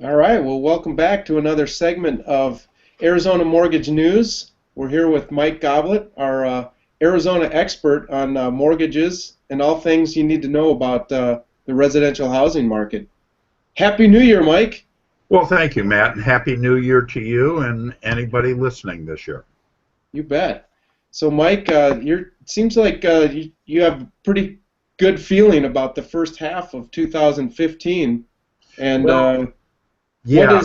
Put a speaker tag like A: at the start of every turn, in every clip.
A: All right, well, welcome back to another segment of Arizona Mortgage News. We're here with Mike Goblet, our Arizona expert on mortgages and all things you need to know about the residential housing market. Happy New Year, Mike.
B: Well, thank you, Matt, and Happy New Year to you and anybody listening this year.
A: You bet. So, Mike, it seems like you have pretty good feeling about the first half of 2015. And
B: Well,
A: what
B: yeah,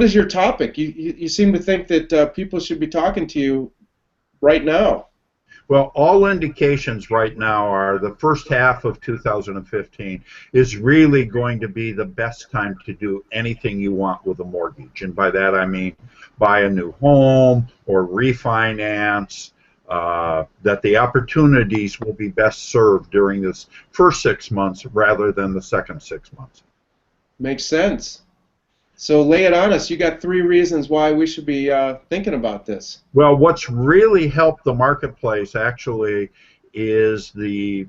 A: is your topic? You seem to think that people should be talking to you right now.
B: well, all indications right now are the first half of 2015 is really going to be the best time to do anything you want with a mortgage. And by that I mean buy a new home or refinance, that the opportunities will be best served during this first 6 months rather than the second 6 months.
A: Makes sense. So lay it on us. You got three reasons why we should be thinking about this.
B: Well, what's really helped the marketplace actually is the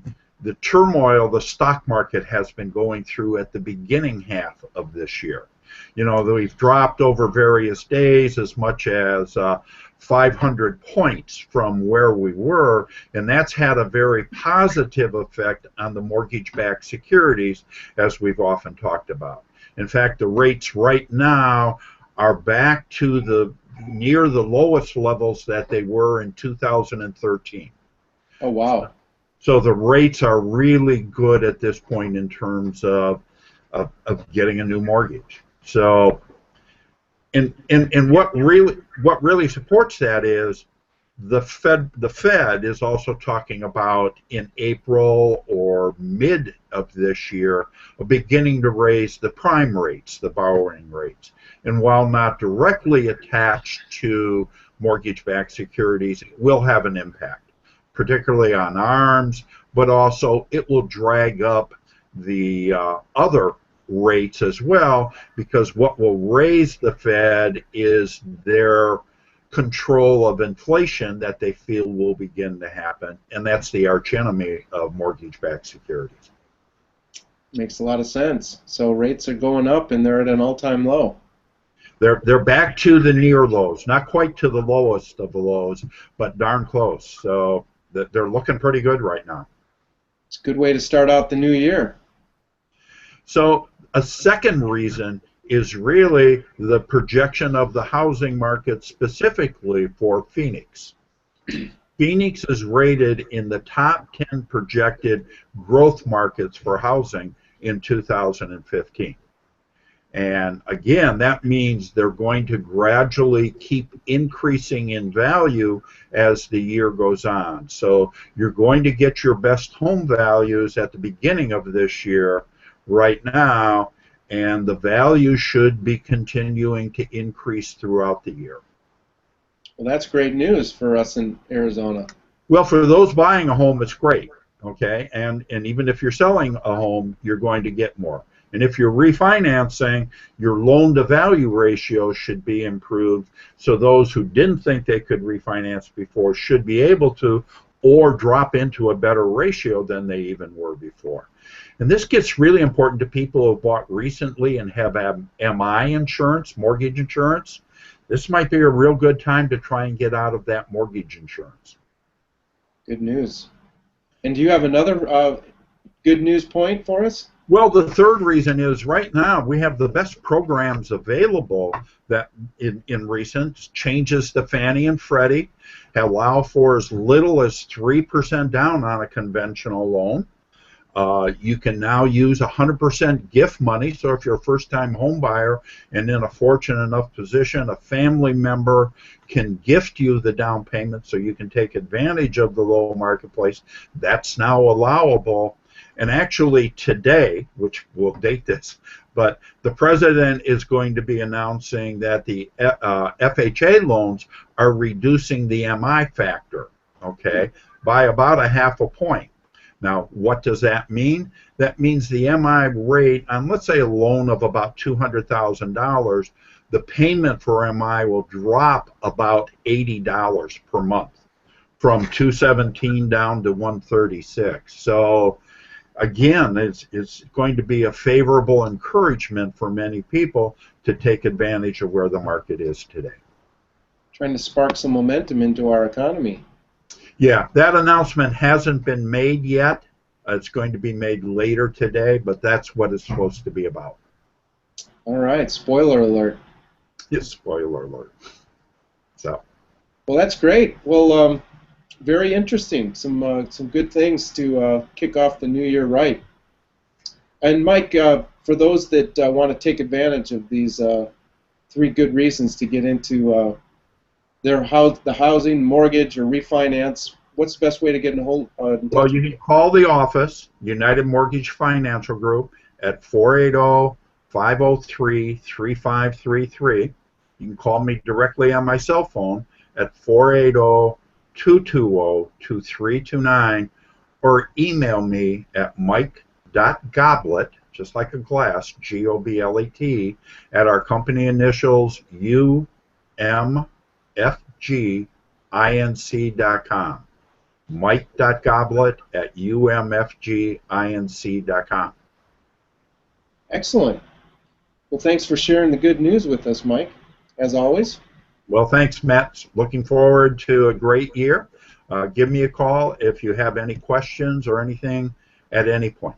B: turmoil the stock market has been going through at the beginning half of this year. You know, we've dropped over various days as much as 500 points from where we were, and that's had a very positive effect on the mortgage-backed securities, as we've often talked about. In fact, the rates right now are back to the near the lowest levels that they were in 2013.
A: Oh, wow.
B: So the rates are really good at this point in terms of getting a new mortgage. So and what really supports that is the Fed is also talking about in April or mid of this year beginning to raise the prime rates, the borrowing rates. And while not directly attached to mortgage-backed securities, it will have an impact, particularly on ARMs, but also it will drag up the other rates as well, because what will raise the Fed is their control of inflation that they feel will begin to happen, and that's the archenemy of mortgage-backed securities.
A: Makes a lot of sense. So rates are going up and they're at an all-time low.
B: They're back to the near lows, not quite to the lowest of the lows, but darn close. So they're looking pretty good right now.
A: It's a good way to start out the new year.
B: So a second reason is really the projection of the housing market specifically for Phoenix. Phoenix is rated in the top 10 projected growth markets for housing in 2015. And again, that means they're going to gradually keep increasing in value as the year goes on. So you're going to get your best home values at the beginning of this year right now, and the value should be continuing to increase throughout the year.
A: Well, that's great news for us in Arizona.
B: Well, for those buying a home, it's great, okay? And even if you're selling a home, you're going to get more. And if you're refinancing, your loan-to-value ratio should be improved, so those who didn't think they could refinance before should be able to, or drop into a better ratio than they even were before. And this gets really important to people who have bought recently and have MI insurance, mortgage insurance. This might be a real good time to try and get out of that mortgage insurance.
A: Good news. And do you have another good news point for us?
B: Well, the third reason is right now we have the best programs available that in recent changes to Fannie and Freddie allow for as little as 3% down on a conventional loan. You can now use 100% gift money, so if you're a first-time home buyer and in a fortunate enough position, a family member can gift you the down payment so you can take advantage of the low marketplace. That's now allowable. And actually today, which will date this, but the president is going to be announcing that the FHA loans are reducing the MI factor, okay, by about a half a point. Now, what does that mean? That means the MI rate on, let's say, a loan of about $200,000, the payment for MI will drop about $80 per month, from $217 down to $136. So again, it's going to be a favorable encouragement for many people to take advantage of where the market is today.
A: Trying to spark some momentum into our economy.
B: Yeah, that announcement hasn't been made yet. It's going to be made later today, but that's what it's supposed to be about.
A: All right, spoiler alert.
B: Yes, spoiler alert. So,
A: Well, that's great. Well, very interesting. Some good things to kick off the new year right. And Mike, for those that want to take advantage of these three good reasons to get into the housing, mortgage, or refinance, what's the best way to get in
B: well,
A: touch
B: you
A: with
B: can
A: you?
B: call the office, United Mortgage Financial Group, at 480-503-3533. You can call me directly on my cell phone at 480-220-2329, or email me at mike.goblet, just like a glass, Goblet, at our company initials umfginc.com. mike.goblet@umfginc.com.
A: Excellent. Well, thanks for sharing the good news with us, Mike, as always.
B: Well, thanks, Matt. Looking forward to a great year. Give me a call if you have any questions or anything at any point.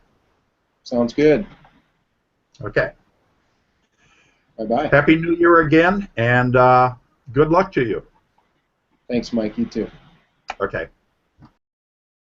A: Sounds good.
B: Okay.
A: Bye-bye.
B: Happy New Year again, and good luck to you.
A: Thanks, Mike. You too.
B: Okay.